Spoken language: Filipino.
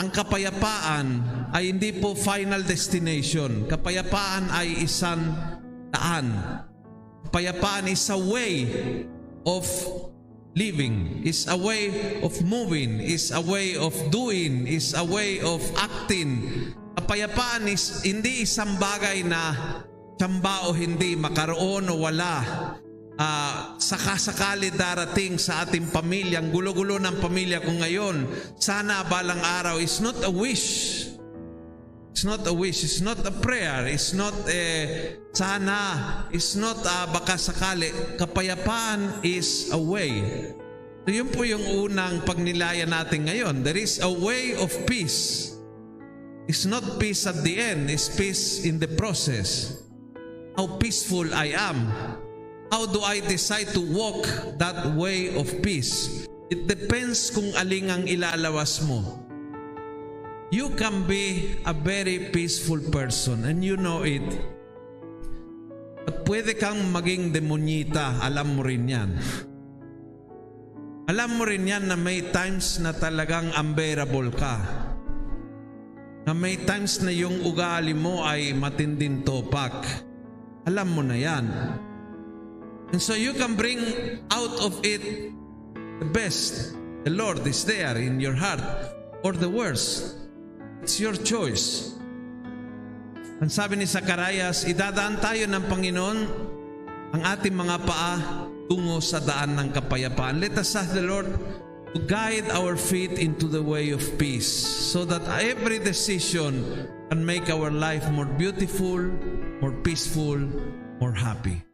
ang kapayapaan ay hindi po final destination. Kapayapaan ay isang daan. Kapayapaan is a way of living, is a way of moving, is a way of doing, is a way of acting. Kapayapaan is hindi isang bagay na tsamba o hindi, makaroon o wala. Sakasakali darating sa ating pamilya, ang gulo-gulo ng pamilya ko ngayon, sana balang araw, is not a wish. It's not a wish, it's not a prayer, it's not sana, it's not baka sakali. Kapayapaan is a way. So yun po yung unang pagnilayan natin ngayon. There is a way of peace. It's not peace at the end, it's peace in the process. How peaceful I am. How do I decide to walk that way of peace? It depends kung aling ang ilalawas mo. You can be a very peaceful person and you know it. At pwede kang maging demonyita, alam mo rin yan. Alam mo rin yan na may times na talagang unbearable ka. Na may times na yung ugali mo ay matinding topak. Alam mo na yan. And so you can bring out of it the best. The Lord is there in your heart, or the worst. It's your choice. Ang sabi ni Zacarias, idadaan tayo ng Panginoon ang ating mga paa tungo sa daan ng kapayapaan. Let us ask the Lord to guide our feet into the way of peace, so that every decision can make our life more beautiful, more peaceful, more happy.